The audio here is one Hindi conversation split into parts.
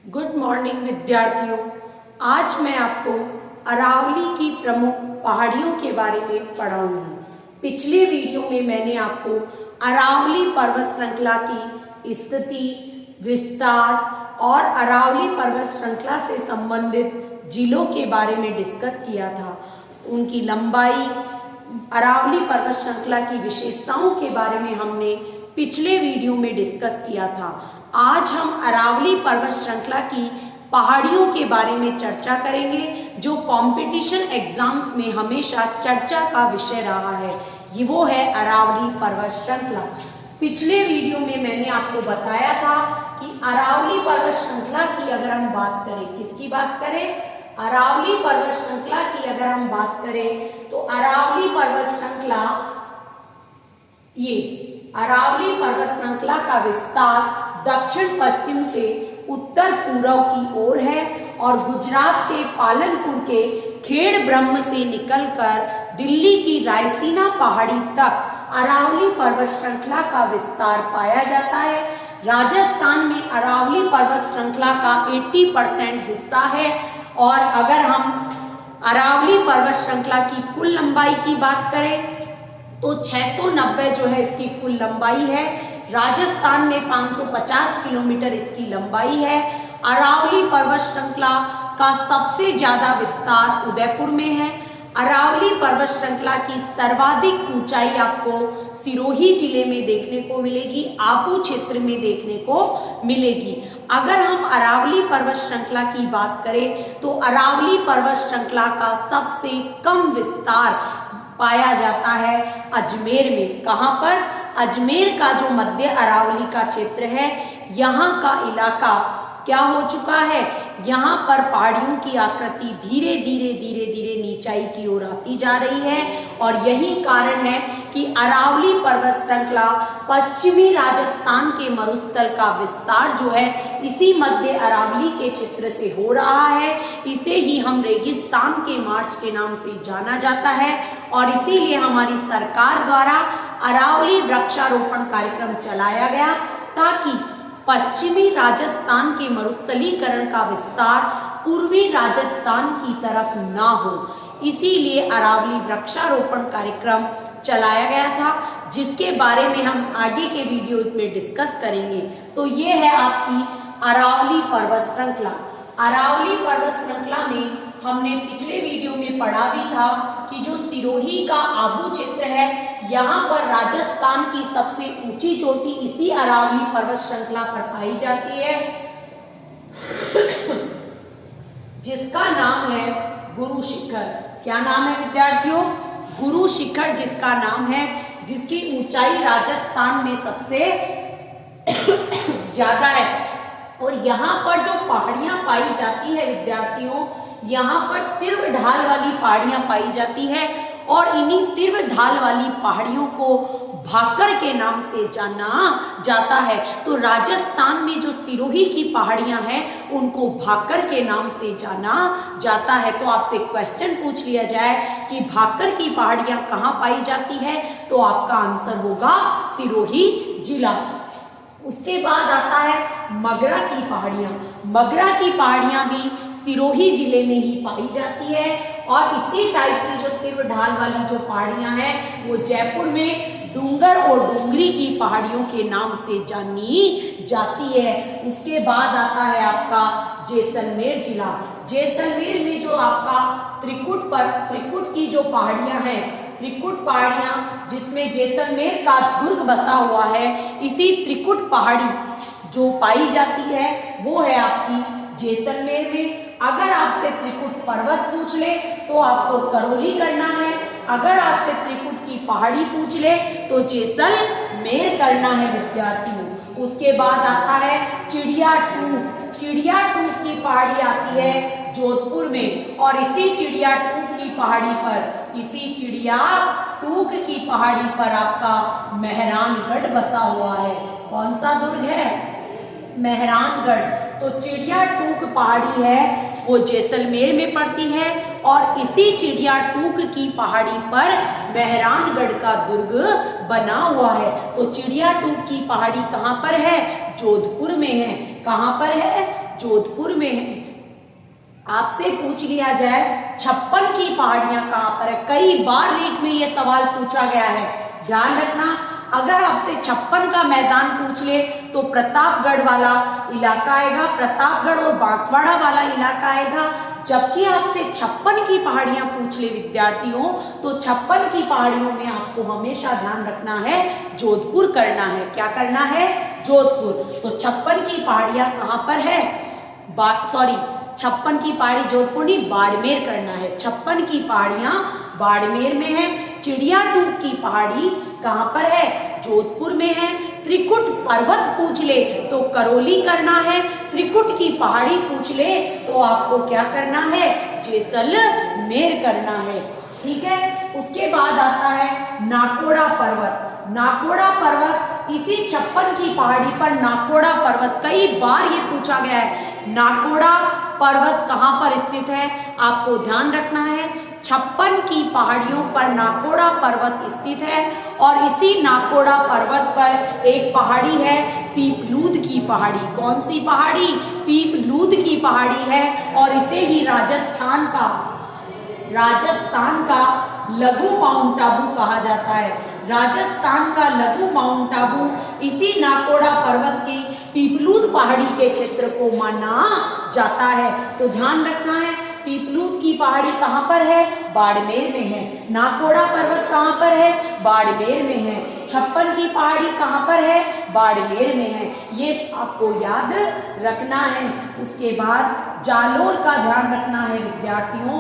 गुड मॉर्निंग विद्यार्थियों। आज मैं आपको अरावली की प्रमुख पहाड़ियों के बारे में पढ़ाऊंगी। पिछले वीडियो में मैंने आपको अरावली पर्वत श्रृंखला की स्थिति, विस्तार और अरावली पर्वत श्रृंखला से संबंधित जिलों के बारे में डिस्कस किया था। उनकी लंबाई, अरावली पर्वत श्रृंखला की विशेषताओं के बारे में हमने पिछले वीडियो में डिस्कस किया था। आज हम अरावली पर्वत श्रृंखला की पहाड़ियों के बारे में चर्चा करेंगे, जो कंपटीशन एग्जाम्स में हमेशा चर्चा का विषय रहा है। ये वो है अरावली पर्वत श्रृंखला। पिछले वीडियो में मैंने आपको बताया था कि अरावली पर्वत श्रृंखला की अगर हम बात करें, किसकी बात करें? अरावली पर्वत श्रृंखला की अगर हम बात करें तो अरावली पर्वत श्रृंखला, ये अरावली पर्वत श्रृंखला का विस्तार दक्षिण पश्चिम से उत्तर पूर्व की ओर है और गुजरात के पालनपुर के खेड़ ब्रह्म से निकलकर दिल्ली की रायसीना पहाड़ी तक अरावली पर्वत श्रृंखला का विस्तार पाया जाता है। राजस्थान में अरावली पर्वत श्रृंखला का 80% हिस्सा है। और अगर हम अरावली पर्वत श्रृंखला की कुल लंबाई की बात करें तो 690 जो है इसकी कुल लंबाई है। राजस्थान में 550 किलोमीटर इसकी लंबाई है। अरावली पर्वत श्रृंखला का सबसे ज्यादा विस्तार उदयपुर में है। अरावली पर्वत श्रृंखला की सर्वाधिक ऊंचाई आपको सिरोही जिले में देखने को मिलेगी, आबू क्षेत्र में देखने को मिलेगी। अगर हम अरावली पर्वत श्रृंखला की बात करें तो अरावली पर्वत श्रृंखला का सबसे कम विस्तार पाया जाता है अजमेर में। कहां पर? अजमेर का जो मध्य अरावली का क्षेत्र है, यहाँ का इलाका क्या हो चुका है? यहाँ पर पहाड़ियों की आकृति धीरे धीरे नीचाई की ओर आती जा रही है और यही कारण है कि अरावली पर्वत श्रृंखला पश्चिमी राजस्थान के मरुस्थल का विस्तार जो है इसी मध्य अरावली के क्षेत्र से हो रहा है। इसे ही हम रेगिस्तान के मार्च के नाम से जाना जाता है और इसीलिए हमारी सरकार द्वारा अरावली वृक्षारोपण कार्यक्रम चलाया गया ताकि पश्चिमी राजस्थान के मरुस्थलीकरण का विस्तार पूर्वी राजस्थान की तरफ ना हो, इसीलिए अरावली वृक्षारोपण कार्यक्रम चलाया गया था, जिसके बारे में हम आगे के वीडियोस में डिस्कस करेंगे। तो ये है आपकी अरावली पर्वत श्रृंखला। अरावली पर्वत श्रृंखला में हमने पिछले वीडियो में पढ़ा भी था कि जो सिरोही का आबू क्षेत्र है, यहाँ पर राजस्थान की सबसे ऊंची चोटी इसी अरावली पर्वत श्रृंखला पर पाई जाती है, जिसका नाम है गुरु शिखर। क्या नाम है विद्यार्थियों? गुरु शिखर जिसका नाम है, जिसकी ऊंचाई राजस्थान में सबसे ज्यादा है। और यहाँ पर जो पहाड़ियां पाई जाती है विद्यार्थियों, यहाँ पर तीव्र ढाल वाली पहाड़ियां पाई जाती है और इन्हीं तीव्र ढाल वाली पहाड़ियों को भाकर के नाम से जाना जाता है। तो राजस्थान में जो सिरोही की पहाड़ियां हैं उनको भाकर के नाम से जाना जाता है। तो आपसे क्वेश्चन पूछ लिया जाए कि भाकर की पहाड़ियां कहाँ पाई जाती है, तो आपका आंसर होगा सिरोही जिला। उसके बाद आता है मगरा की पहाड़ियां। मगरा की पहाड़ियां भी सिरोही जिले में ही पाई जाती है और इसी टाइप की जो तीव्र ढाल वाली जो पहाड़ियां हैं वो जयपुर में डूंगर और डूंगरी की पहाड़ियों के नाम से जानी जाती है। उसके बाद आता है आपका जैसलमेर जिला। जैसलमेर में जो आपका त्रिकुट की जो पहाड़ियां हैं, त्रिकुट पहाड़ियां जिसमें जैसलमेर का दुर्ग बसा हुआ है, इसी त्रिकुट पहाड़ी जो पाई जाती है वो है आपकी जैसलमेर में। अगर आपसे त्रिकुट पर्वत पूछ ले तो आपको करौली करना है, अगर आपसे त्रिकुट की पहाड़ी पूछ ले तो जैसलमेर करना है विद्यार्थियों। उसके बाद आता है चिड़िया टूक की पहाड़ी आती है जोधपुर में और इसी चिड़िया टूक की पहाड़ी पर आपका मेहरानगढ़ बसा हुआ है। कौन सा दुर्ग है? मेहरानगढ़। तो चिड़िया टूक पहाड़ी है वो जैसलमेर में पड़ती है और इसी चिड़िया टूक की पहाड़ी पर मेहरानगढ़ का दुर्ग बना हुआ है। तो चिड़िया टूक की पहाड़ी कहाँ पर है? जोधपुर में है। कहाँ पर है? जोधपुर में है। आपसे पूछ लिया जाए 56 की पहाड़ियां कहां पर है, कई बार रीट में यह सवाल पूछा गया है, ध्यान रखना। अगर आपसे 56 का मैदान पूछ ले तो प्रतापगढ़ वाला इलाका आएगा, प्रतापगढ़ और बांसवाड़ा वाला इलाका आएगा। जबकि आपसे 56 की पहाड़ियां पूछ ले विद्यार्थियों, तो 56 की पहाड़ियों में आपको हमेशा ध्यान रखना है जोधपुर करना है। क्या करना है? जोधपुर। तो 56 की पहाड़ियां कहां पर है? 56 की पहाड़ी जोधपुर नहीं, बाड़मेर करना है। 56 की पहाड़ियां बाड़मेर में है। चिड़ियाटूप की पहाड़ी कहां पर है? जोधपुर में है। त्रिकुट पर्वत पूछ ले तो करौली करना है। त्रिकुट की पहाड़ी पूछ ले तो आपको क्या करना है? जैसलमेर करना है। ठीक है। उसके बाद आता है नाकोड़ा पर्वत। नाकोड़ा पर्वत इसी 56 की पहाड़ी पर नाकोड़ा पर्वत, कई बार ये पूछा गया है। नाकोड़ा पर्वत कहां पर स्थित है? आपको ध्यान रखना है 56 की पहाड़ियों पर नाकोड़ा पर्वत स्थित है। और इसी नाकोड़ा पर्वत पर एक पहाड़ी है पीपलूद की पहाड़ी। कौन सी पहाड़ी? पीपलूद की पहाड़ी है। और इसे ही राजस्थान का लघु माउंट आबू कहा जाता है। राजस्थान का लघु माउंट आबू इसी नाकोड़ा पर्वत की पीपलूद पहाड़ी के क्षेत्र को माना जाता है। तो ध्यान रखना है पीपलूद की पहाड़ी कहां पर है? बाड़मेर में है। नाकोड़ा पर्वत कहां पर है? बाड़मेर में है। 56 की पहाड़ी कहां पर है? बाड़मेर में है। ये आपको याद रखना है। उसके बाद जालोर का ध्यान रखना है विद्यार्थियों।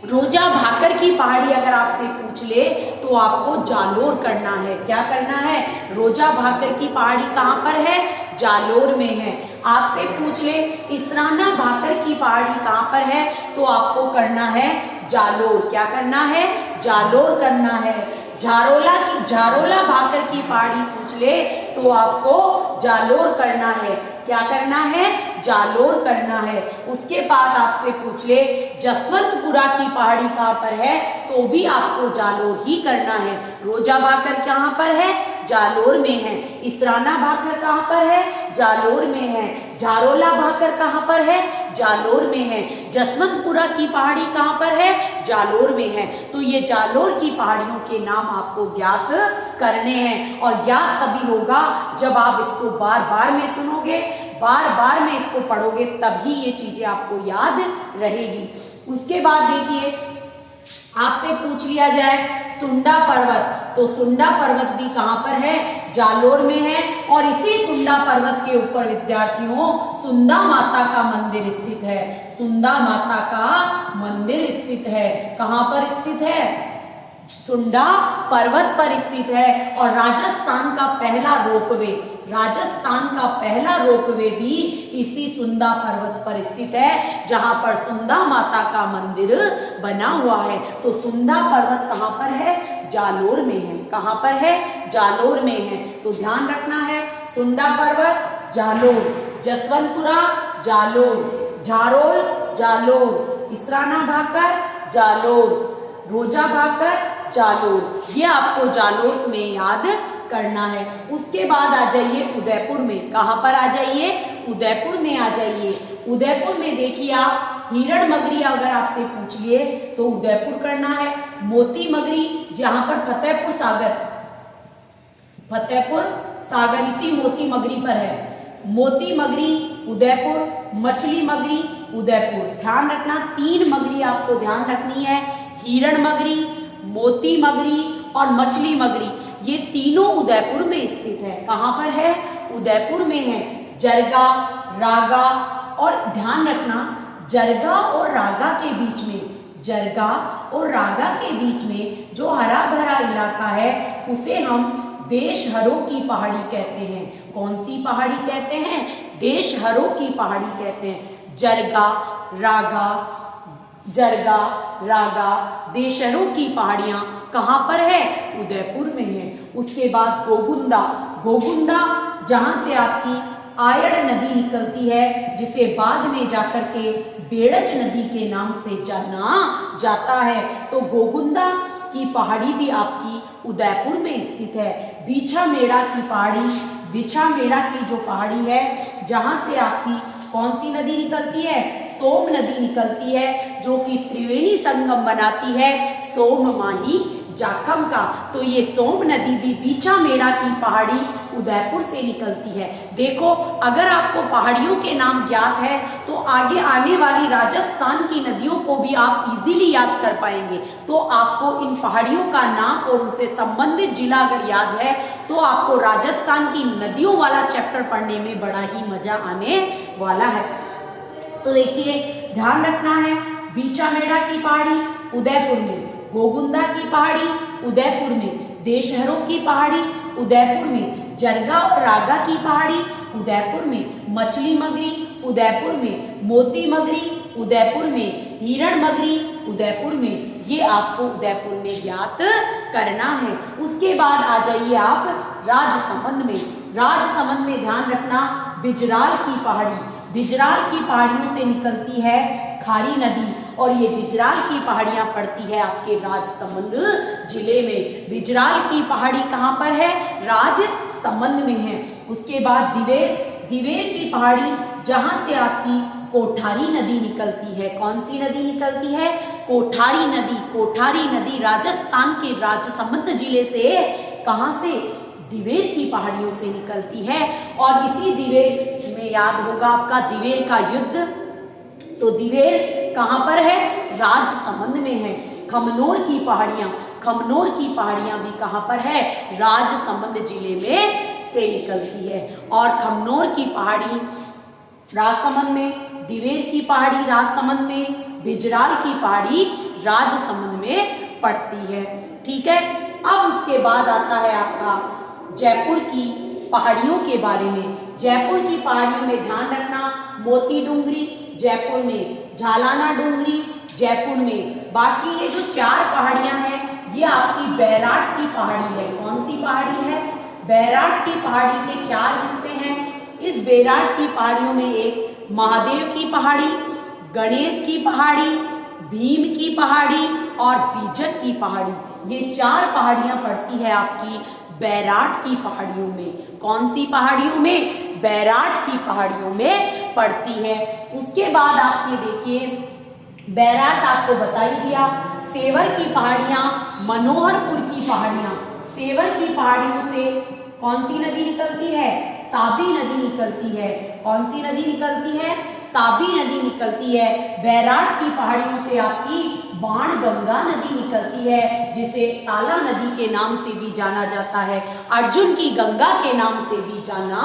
रोजा भाकर की पहाड़ी अगर आपसे पूछ ले तो आपको जालोर करना है। क्या करना है? रोजा भाकर की पहाड़ी कहां पर है? जालोर में है। आपसे पूछ ले इसराना भाकर की पहाड़ी कहां पर है तो आपको करना है जालोर। क्या करना है? जालोर करना है। झारोला भाकर की पहाड़ी पूछ ले तो आपको जालोर करना है। क्या करना है? जालोर करना है। उसके बाद आपसे पूछ ले जसवंतपुरा की पहाड़ी कहां पर है तो भी आपको जालोर ही करना है। रोजा भाकर कहां पर है? जालोर में है। इसराना भाकर कहां पर है? जालोर में है। झारोला भाकर कहां पर है? जालोर में है। जसवंतपुरा की पहाड़ी कहां पर है? जालोर में है। तो ये जालोर की पहाड़ियों के नाम आपको ज्ञात करने हैं। और ज्ञात तभी होगा जब आप इसको बार बार में सुनोगे, बार बार में इसको पढ़ोगे, तभी ये चीजें आपको याद रहेगी। उसके बाद देखिए आपसे पूछ लिया जाए सुंडा पर्वत, तो सुंडा पर्वत भी कहां पर है? जालोर में है। और इसी सुंडा पर्वत के ऊपर विद्यार्थियों सुंदा माता का मंदिर स्थित है। सुंदा माता का मंदिर स्थित है। कहां पर स्थित है? सुंडा पर्वत पर स्थित है। और राजस्थान का पहला रोपवे भी इसी सुंदा पर्वत पर स्थित है, जहां पर सुंदा माता का मंदिर बना हुआ है। तो सुंदा पर्वत कहां पर है? जालोर में है। कहां पर है? जालोर में है। तो ध्यान रखना है सुंदा पर्वत जालोर, जसवंतपुरा जालोर, झारोल जालोर, इसराना भाकर जालोर, रोजा भाकर जालोर। ये आपको जालोर में याद करना है। उसके बाद आ जाइए उदयपुर में। कहां पर आ जाइए? उदयपुर में आ जाइए। उदयपुर में देखिए आप हिरण मगरी अगर आपसे पूछ लिए तो उदयपुर करना है। मोती मगरी जहां पर फतेहपुर सागर इसी मोती मगरी पर है। मोती मगरी उदयपुर, मछली मगरी उदयपुर। ध्यान रखना 3 मगरी आपको ध्यान रखनी है। हिरण मगरी, मोती मगरी और मछली मगरी, ये तीनों उदयपुर में स्थित है। कहां पर है? उदयपुर में है। जरगा, रागा, और ध्यान रखना जरगा और रागा के बीच में जो हरा भरा इलाका है उसे हम देशहरों की पहाड़ी कहते हैं। कौन सी पहाड़ी कहते हैं? देशहरों की पहाड़ी कहते हैं। जरगा रागा देशहरों की पहाड़ियां कहां पर है? उदयपुर में है। उसके बाद गोगुंदा जहां से आपकी आयड़ नदी निकलती है, जिसे बाद में जाकर के बेड़च नदी के नाम से जाना जाता है। तो गोगुंदा की पहाड़ी भी आपकी उदयपुर में स्थित है। बीछा मेड़ा की पहाड़ी बिछामेड़ा की जो पहाड़ी है, जहां से आपकी कौन सी नदी निकलती है, सोम नदी निकलती है, जो कि त्रिवेणी संगम बनाती है सोम माही जाखम का। तो ये सोम नदी भी बिछामेड़ा की पहाड़ी उदयपुर से निकलती है। देखो, अगर आपको पहाड़ियों के नाम ज्ञात है तो आगे आने वाली राजस्थान की नदियों को भी आप इजीली याद कर पाएंगे। तो आपको इन पहाड़ियों का नाम और उनसे संबंधित जिला अगर याद है तो आपको राजस्थान की नदियों वाला चैप्टर पढ़ने में बड़ा ही मजा आने वाला है। तो देखिए, ध्यान रखना है, बिछामेड़ा की पहाड़ी उदयपुर में, गोगुंदा की पहाड़ी उदयपुर में, देशहरों की पहाड़ी उदयपुर में, जरगा और रागा की पहाड़ी उदयपुर में, मछली मगरी उदयपुर में, मोती मगरी उदयपुर में, हिरण मगरी उदयपुर में। ये आपको उदयपुर में ज्ञात करना है। उसके बाद आ जाइए आप राजसमंद में। राजसमंद में ध्यान रखना, बिजराल की पहाड़ी, बिजराल की पहाड़ियों से निकलती है खारी नदी और ये बिजराल की पहाड़ियां पड़ती है आपके राजसमंद जिले में। बिजराल की पहाड़ी कहाँ पर है, राजसमंद में है। उसके बाद दिवेर, दिवेर की पहाड़ी जहां से आपकी कोठारी नदी निकलती है। कौन सी नदी निकलती है, कोठारी नदी। कोठारी नदी राजस्थान के राजसमंद जिले से, कहां से, दिवेर की पहाड़ियों से निकलती है। और इसी दिवेर में याद होगा आपका दिवेर का युद्ध। तो दिवेर कहां पर है, राजसमंद में है। खमनोर की पहाड़ियां, खमनोर की पहाड़ियां भी कहां पर है, राजसमंद जिले में से निकलती है। और खमनोर की पहाड़ी राजसमंद में, दिवेर की पहाड़ी राजसमंद में, बिजराल की पहाड़ी राजसमंद में पड़ती है। ठीक है। अब उसके बाद आता है आपका जयपुर की पहाड़ियों के बारे में। जयपुर की पहाड़ियों में ध्यान रखना, मोती डूंगरी जयपुर में, झालाना डूंगरी जयपुर में। बाकी ये जो 4 पहाड़ियां हैं ये आपकी बैराट की पहाड़ी है। कौन सी पहाड़ी है, बैराट की पहाड़ी के 4 हिस्से हैं। इस बैराट की पहाड़ियों में एक महादेव की पहाड़ी, गणेश की पहाड़ी, भीम की पहाड़ी और बीजक की पहाड़ी, ये 4 पहाड़ियां पड़ती है आपकी बैराट की पहाड़ियों में। कौन सी पहाड़ियों में, बैराट की पहाड़ियों में पड़ती है। उसके बाद आप ये देखिए, बैराट आपको बता ही दिया। सेवर की पहाड़ियां, मनोहरपुर की पहाड़ियां, सेवर की पहाड़ियों से कौन सी नदी निकलती है, साबी नदी निकलती है। कौन सी नदी निकलती है, साबी नदी निकलती है। बैराट की पहाड़ियों से आपकी बाणगंगा नदी निकलती है, जिसे ताला नदी के नाम से भी जाना जाता है, अर्जुन की गंगा के नाम से भी जाना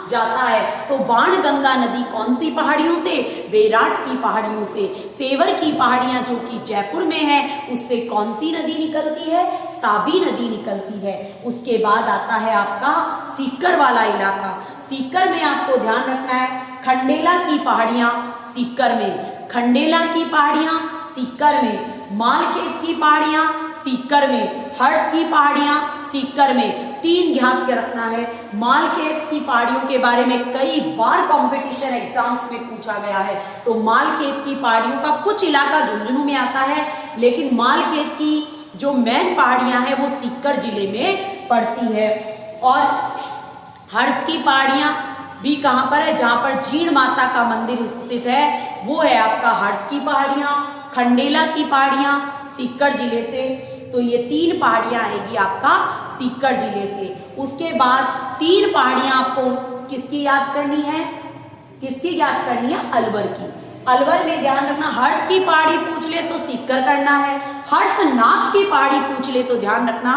जाता है। तो बाणगंगा नदी कौन सी पहाड़ियों से, बैराट की पहाड़ियों से। सेवर की पहाड़ियां जो कि जयपुर में है, उससे कौन सी नदी निकलती है, साबी नदी निकलती है। उसके बाद आता है आपका सीकर वाला इलाका। सीकर में आपको ध्यान रखना है, खंडेला की पहाड़ियां सीकर में, खंडेला की पहाड़ियां सीकर में, मालखेत की पहाड़ियां सीकर में, हर्ष की पहाड़ियां सीकर में। 3 ध्यान के रखना है। मालखेत की पहाड़ियों के बारे में कई बार कंपटीशन एग्जाम्स में पूछा गया है। तो मालखेत की पहाड़ियों का कुछ इलाका झुंझुनू में आता है, लेकिन मालखेत की जो मेन पहाड़ियां हैं वो सीकर जिले में पड़ती है। और हर्ष की पहाड़ियां भी कहां पर है, जहां पर जीण माता का मंदिर स्थित है, वो है आपका हर्ष की पहाड़ियां। खंडेला की पहाड़ियां सीकर जिले से। तो ये 3 पहाड़ियां आएगी आपका सीकर जिले से। उसके बाद 3 पहाड़ियां आपको किसकी याद करनी है, किसकी याद करनी है, अलवर की। अलवर में ध्यान रखना, हर्ष की पहाड़ी पूछ ले तो सीकर करना है, हर्षनाथ की पहाड़ी पूछ ले तो ध्यान रखना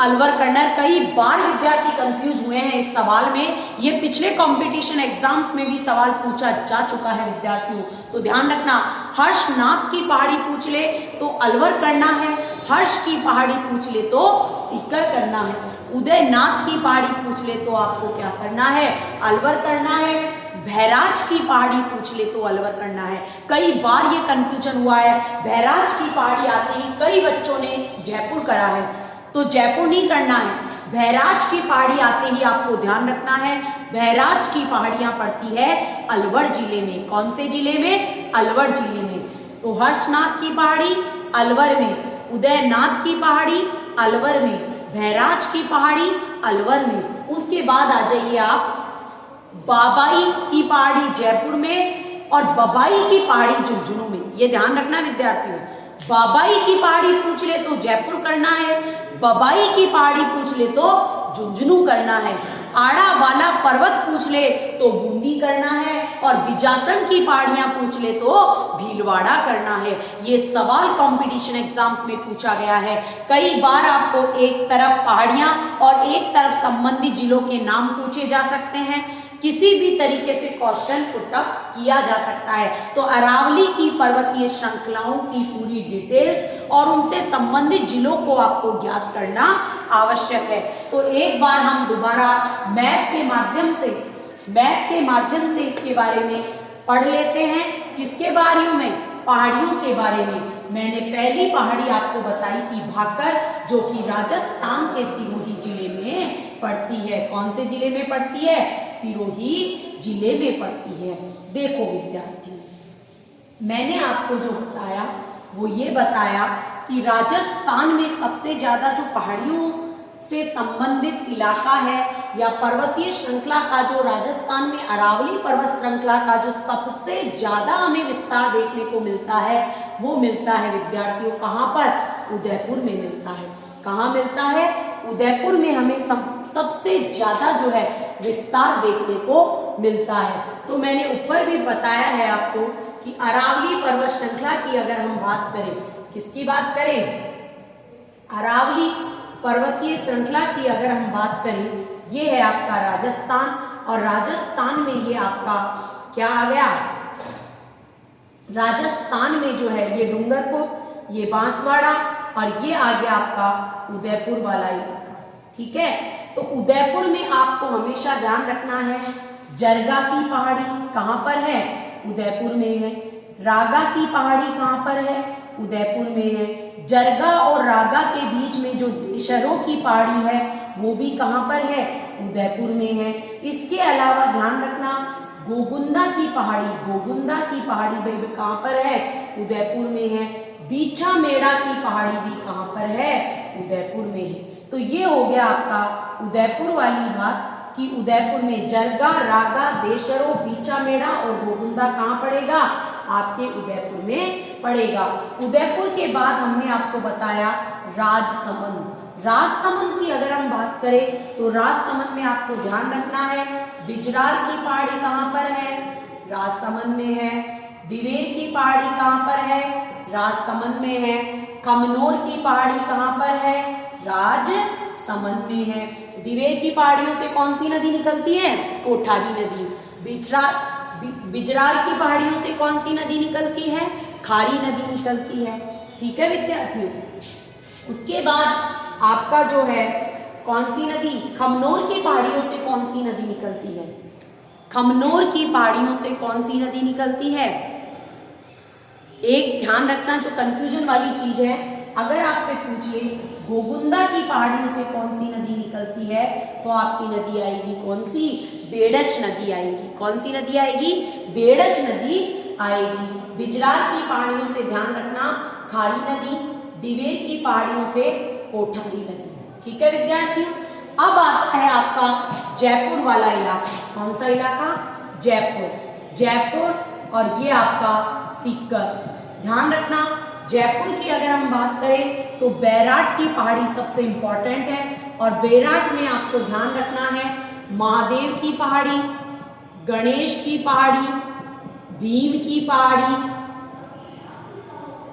अलवर करना है। कई बार विद्यार्थी कंफ्यूज हुए हैं इस सवाल में, ये पिछले कंपटीशन एग्जाम्स में भी सवाल पूछा जा चुका है विद्यार्थियों। तो ध्यान रखना, हर्षनाथ की पहाड़ी पूछ ले तो अलवर करना है, हर्ष की पहाड़ी पूछ ले तो सीकर करना है, उदयनाथ की पहाड़ी पूछ ले तो आपको क्या करना है, अलवर करना है, भैराज की पहाड़ी पूछ ले तो अलवर करना है। कई बार ये कंफ्यूजन हुआ है, भैराज की पहाड़ी आते ही कई बच्चों ने जयपुर करा है, तो जयपुर नहीं करना है। भैराज की पहाड़ी आते ही आपको ध्यान रखना है, भैराज की पहाड़ियां पड़ती है अलवर जिले में। कौन से जिले में, अलवर जिले में। तो हर्षनाथ की पहाड़ी अलवर में, उदयनाथ की पहाड़ी अलवर में, भैराज की पहाड़ी अलवर में। उसके बाद आ जाइए आप बाबाई की पहाड़ी जयपुर में और बबाई की पहाड़ी झुंझुनू में। ये ध्यान रखना विद्यार्थियों, बाबाई की पहाड़ी पूछ ले तो जयपुर करना है, बबाई की पहाड़ी पूछ ले तो झुंझुनू करना है, आड़ा वाला पर्वत पूछ ले तो बूंदी करना है और बिजासन की पहाड़ियां पूछ ले तो भीलवाड़ा करना है। ये सवाल कंपटीशन एग्जाम्स में पूछा गया है। कई बार आपको एक तरफ पहाड़ियां और एक तरफ संबंधित जिलों के नाम पूछे जा सकते हैं। किसी भी तरीके से क्वेश्चन पुटअप किया जा सकता है। तो अरावली की पर्वतीय श्रृंखलाओं की पूरी डिटेल्स और उनसे संबंधित जिलों को आपको ज्ञात करना आवश्यक है। तो एक बार हम दोबारा मैप के माध्यम से इसके बारे में पढ़ लेते हैं। किसके बारे में? पहाड़ियों के बारे में। मैंने पहली पहाड़ी आपको बताई थी भाकर, जो कि राजस्थान के सिरोही जिले में पड़ती है। कौन से जिले में पड़ती है? सिरोही जिले में पड़ती है। देखो विद्यार्थियों, मैंने आपको जो बताया वो ये बताया कि राजस्थान में सबसे ज्यादा जो पहाड़ियों से संबंधित इलाका है या पर्वतीय श्रृंखला का जो राजस्थान में अरावली पर्वत श्रृंखला का जो सबसे ज्यादा हमें विस्तार देखने को मिलता है वो मिलता है विद्यार्थियों कहाँ पर? उदयपुर में मिलता है। कहाँ मिलता है? उदयपुर में हमें सबसे ज्यादा जो है विस्तार देखने को मिलता है। तो मैंने ऊपर भी बताया है आपको कि अरावली पर्वत श्रृंखला की अगर हम बात करें, किसकी बात करें? अरावली पर्वतीय श्रृंखला की अगर हम बात करें, ये है आपका राजस्थान और राजस्थान में ये आपका क्या आ गया? राजस्थान में जो है ये डूंगरपुर, ये बांसवाड़ा और ये आ गया आपका उदयपुर वाला इलाका। ठीक है, तो उदयपुर में आपको हमेशा ध्यान रखना है जरगा की पहाड़ी कहाँ पर है? उदयपुर में है। रागा की पहाड़ी कहाँ पर है? उदयपुर में है। जरगा और रागा के बीच में जो देशरों की पहाड़ी है वो भी कहाँ पर है? उदयपुर में है। इसके अलावा ध्यान रखना गोगुंदा की पहाड़ी भाई कहाँ पर है? उदयपुर में है। बीछा मेड़ा की पहाड़ी भी कहाँ पर है? उदयपुर में है। तो ये हो गया आपका उदयपुर वाली बात कि उदयपुर में जरगा, रागा, देशरो, बीछा मेड़ा और गोगुंदा कहाँ पड़ेगा? आपके उदयपुर में पड़ेगा। उदयपुर के बाद हमने आपको बताया राजसमंद की अगर हम बात करें तो राजसमंद में आपको ध्यान रखना है बिजराल की पहाड़ी कहाँ पर है? राजसमंद में है। दिवेर की पहाड़ी कहाँ पर है? राजसमंद में है। कमनौर की पहाड़ी कहाँ पर है? राजसमंद में है। दिवेर की पहाड़ियों से कौन सी नदी निकलती है? कोठारी नदी। बिजराल की पहाड़ियों से कौन सी नदी निकलती है? खारी नदी निकलती है। ठीक है विद्यार्थियों, उसके बाद आपका जो है कौन सी नदी? खमनौर की पहाड़ियों से कौन सी नदी निकलती है? खमनौर की पहाड़ियों से कौन सी नदी निकलती है? एक ध्यान रखना जो कंफ्यूजन वाली चीज है, अगर आपसे पूछिए गोगुंदा की पहाड़ियों से कौन सी नदी निकलती है तो आपकी नदी आएगी कौन सी? बेड़च नदी आएगी। कौन सी नदी आएगी? बेड़च नदी आएगी। बिजराल की पहाड़ियों से ध्यान रखना खारी नदी, दिवेर की पहाड़ियों से कोठारी नदी। ठीक है विद्यार्थियों, अब आता है आपका जयपुर वाला इलाका। कौन सा इलाका? जयपुर और ये आपका सीकर। ध्यान रखना जयपुर की अगर हम बात करें तो बैराट की पहाड़ी सबसे इंपॉर्टेंट है और बैराट में आपको ध्यान रखना है महादेव की पहाड़ी, गणेश की पहाड़ी, भीम की पहाड़ी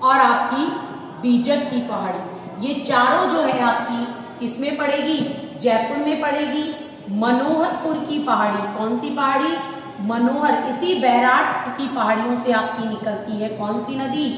और आपकी बीजक की पहाड़ी। ये चारों जो है आपकी किसमें पड़ेगी? जयपुर में पड़ेगी। मनोहरपुर की पहाड़ी, कौन सी पहाड़ी? मनोहर। इसी बैराट की पहाड़ियों से आपकी निकलती है कौन सी नदी?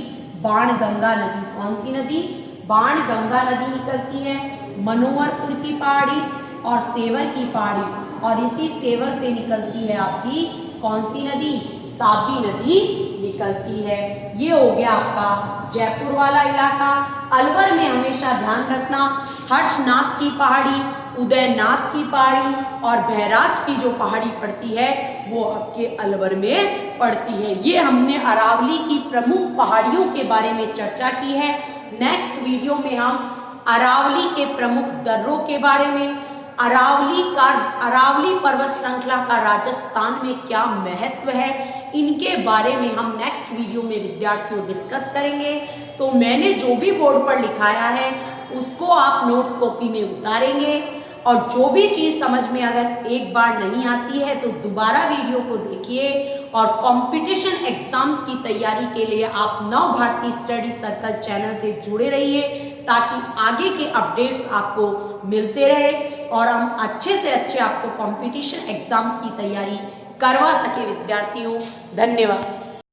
बाणगंगा नदी। कौन सी नदी? बाणगंगा नदी निकलती है। मनोहरपुर की पहाड़ी और सेवर की पहाड़ी और इसी सेवर से निकलती है आपकी कौन सी नदी? साबी नदी निकलती है। ये हो गया आपका जयपुर वाला इलाका। अलवर में हमेशा ध्यान रखना हर्षनाथ की पहाड़ी, उदयनाथ की पहाड़ी और बहराज की जो पहाड़ी पड़ती है वो आपके अलवर में पड़ती है। ये हमने अरावली की प्रमुख पहाड़ियों के बारे में चर्चा की है। नेक्स्ट वीडियो में हम अरावली के प्रमुख दर्रों के बारे में, अरावली पर्वत श्रृंखला का राजस्थान में क्या महत्व है, इनके बारे में हम नेक्स्ट वीडियो में विद्यार्थियों डिस्कस करेंगे। तो मैंने जो भी बोर्ड पर लिखाया है उसको आप नोट्स कॉपी में उतारेंगे और जो भी चीज समझ में अगर एक बार नहीं आती है तो दोबारा वीडियो को देखिए और कंपटीशन एग्जाम्स की तैयारी के लिए आप नव भारती स्टडी सर्कल चैनल से जुड़े रहिए ताकि आगे के अपडेट्स आपको मिलते रहे और हम अच्छे से अच्छे आपको कंपटीशन एग्जाम्स की तैयारी करवा सके। विद्यार्थियों, धन्यवाद।